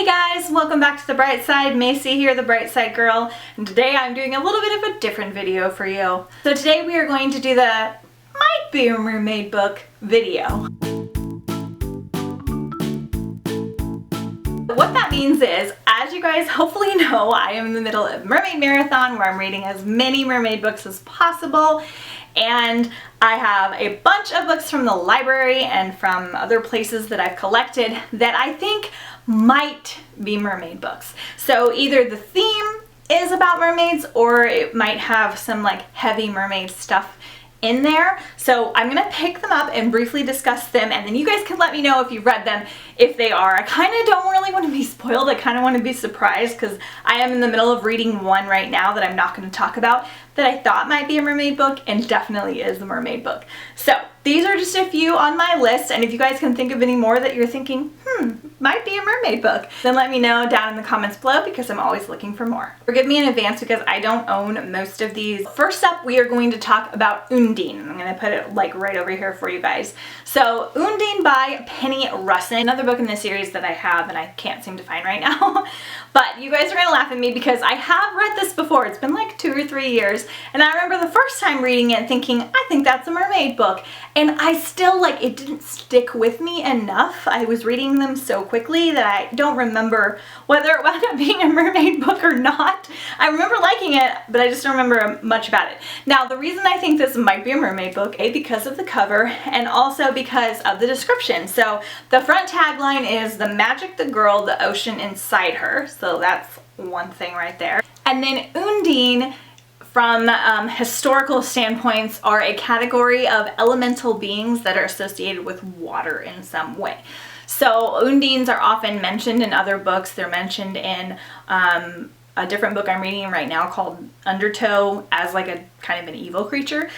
guys, welcome back to the bright side. Macy here, the bright side girl, and today I'm doing a little bit of a different video for you. So today we are going to do the might be a mermaid book video. What that means is, as you guys hopefully know, I am in the middle of Mermaid Marathon where I'm reading as many mermaid books as possible. And I have a bunch of books from the library and from other places that I've collected that I think might be mermaid books. So either the theme is about mermaids or it might have some like heavy mermaid stuff in there. So I'm gonna pick them up and briefly discuss them, and then you guys can let me know if you've read them, if they are. I kind of don't really want to be spoiled. I kind of want to be surprised because I am in the middle of reading one right now that I'm not going to talk about that I thought might be a mermaid book and definitely is a mermaid book. So these are just a few on my list, and if you guys can think of any more that you're thinking, might be a mermaid book, then let me know down in the comments below because I'm always looking for more. Forgive me in advance because I don't own most of these. First up, we are going to talk about Undine. I'm going to put it like right over here for you guys. So Undine by Penny Russin, another book in this series that I have and I can't seem to find right now. But you guys are going to laugh at me because I have read this before. It's been like 2 or 3 years, and I remember the first time reading it thinking, I think that's a mermaid book. And I still, like, it didn't stick with me enough. I was reading them so quickly that I don't remember whether it wound up being a mermaid book or not. I remember liking it, but I just don't remember much about it. Now, the reason I think this might be a mermaid book, A, because of the cover, and also because of the description. So the front tagline is "The magic, the girl, the ocean inside her." So that's one thing right there. And then Undine, from historical standpoints, are a category of elemental beings that are associated with water in some way. So Undines are often mentioned in other books. They're mentioned in a different book I'm reading right now called Undertow as like a kind of an evil creature.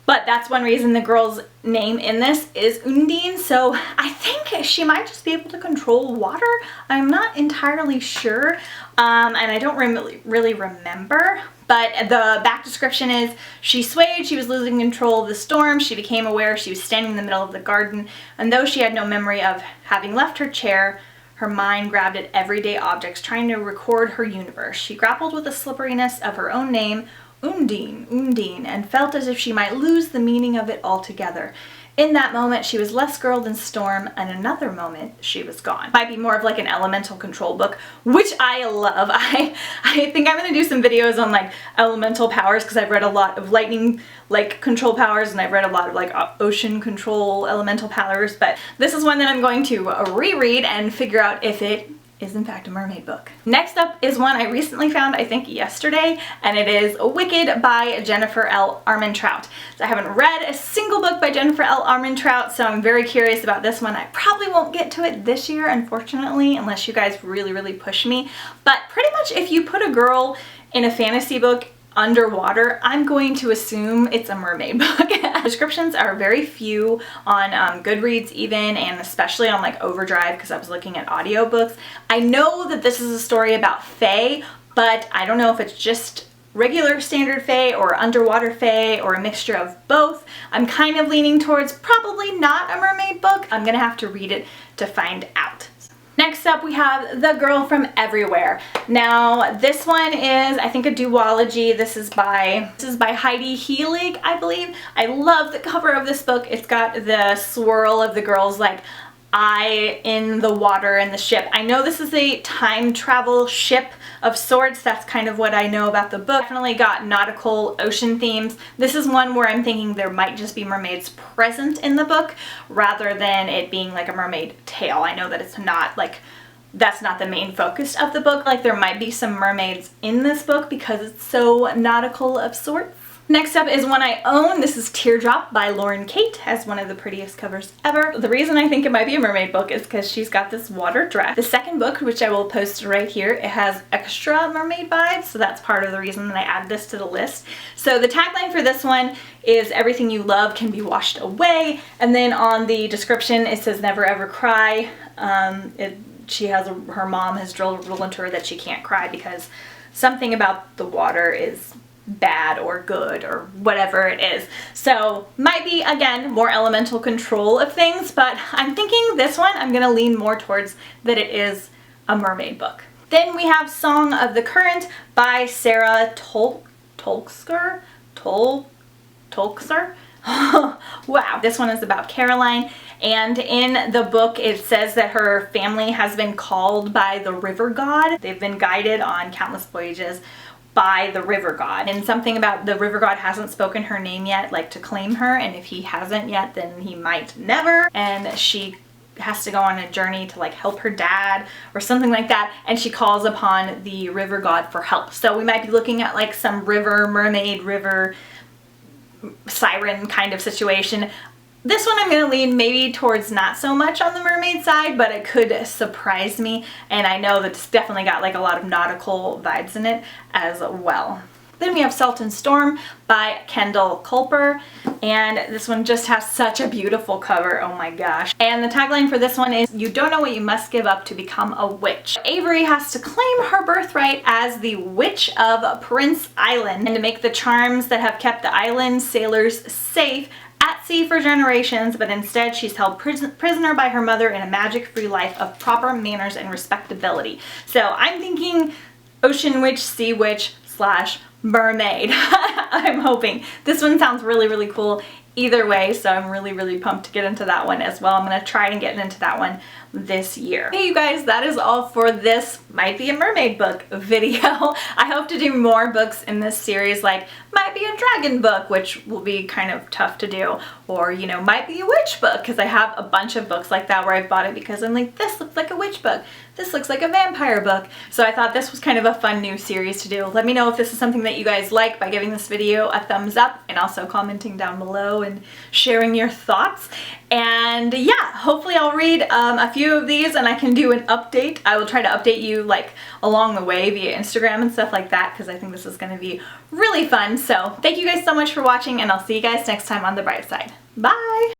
But that's one reason the girl's name in this is Undine. So I think she might just be able to control water. I'm not entirely sure, and I don't really remember. But the back description is, she swayed, she was losing control of the storm, she became aware she was standing in the middle of the garden, and though she had no memory of having left her chair, her mind grabbed at everyday objects, trying to record her universe. She grappled with the slipperiness of her own name, Undine, Undine, and felt as if she might lose the meaning of it altogether. In that moment, she was less girl than storm, and another moment, she was gone. Might be more of like an elemental control book, which I love. I think I'm going to do some videos on like elemental powers because I've read a lot of lightning like control powers, and I've read a lot of like ocean control elemental powers, but this is one that I'm going to reread and figure out if it is in fact a mermaid book. Next up is one I recently found, I think yesterday, and it is Wicked by Jennifer L. Armentrout. So I haven't read a single book by Jennifer L. Armentrout, so I'm very curious about this one. I probably won't get to it this year, unfortunately, unless you guys really push me. But pretty much if you put a girl in a fantasy book underwater, I'm going to assume it's a mermaid book. Descriptions are very few on Goodreads even, and especially on like Overdrive because I was looking at audiobooks. I know that this is a story about fae, but I don't know if it's just regular standard fae or underwater fae or a mixture of both. I'm kind of leaning towards probably not a mermaid book. I'm gonna have to read it to find out. Next up we have The Girl from Everywhere. Now this one is, I think, a duology. This is by Heidi Heelig, I believe. I love the cover of this book. It's got the swirl of the girl's like eye in the water in the ship. I know this is a time travel ship of sorts. That's kind of what I know about the book. Definitely got nautical ocean themes. This is one where I'm thinking there might just be mermaids present in the book rather than it being like a mermaid tale. I know that it's not like, that's not the main focus of the book. Like there might be some mermaids in this book because it's so nautical of sorts. Next up is one I own. This is Teardrop by Lauren Kate. Has one of the prettiest covers ever. The reason I think it might be a mermaid book is because she's got this water dress. The second book, which I will post right here, it has extra mermaid vibes, so that's part of the reason that I added this to the list. So the tagline for this one is "Everything you love can be washed away," and then on the description it says "Never ever cry." Her mom has drilled a rule into her that she can't cry because something about the water is bad or good or whatever it is. So might be, again, more elemental control of things, but I'm thinking this one I'm gonna lean more towards that it is a mermaid book. Then we have Song of the Current by Sarah Tolkser. Wow, this one is about Caroline, and in the book it says that her family has been called by the river god. They've been guided on countless voyages by the river god, and something about the river god hasn't spoken her name yet, like to claim her, and if he hasn't yet then he might never, and she has to go on a journey to like help her dad or something like that, and she calls upon the river god for help. So we might be looking at like some river mermaid, river siren kind of situation. This one I'm going to lean maybe towards not so much on the mermaid side, but it could surprise me, and I know that it's definitely got like a lot of nautical vibes in it as well. Then we have Salt and Storm by Kendall Culper, and this one just has such a beautiful cover, oh my gosh. And the tagline for this one is, "You don't know what you must give up to become a witch." Avery has to claim her birthright as the Witch of Prince Island, and to make the charms that have kept the island sailors safe at sea for generations, but instead she's held prisoner by her mother in a magic-free life of proper manners and respectability. So I'm thinking ocean witch, sea witch / mermaid. I'm hoping. This one sounds really, really cool either way, so I'm really, really pumped to get into that one as well. I'm going to try and get into that one this year. Hey you guys, that is all for this might be a mermaid book video. I hope to do more books in this series, like might be a dragon book, which will be kind of tough to do, or you know, might be a witch book, because I have a bunch of books like that where I've bought it because I'm like, this looks like a witch book, this looks like a vampire book. So I thought this was kind of a fun new series to do. Let me know if this is something that you guys like by giving this video a thumbs up, and also commenting down below and sharing your thoughts. And yeah, hopefully I'll read a few of these and I can do an update. I will try to update you like along the way via Instagram and stuff like that, because I think this is going to be really fun. So thank you guys so much for watching, and I'll see you guys next time on The Bright Side. Bye!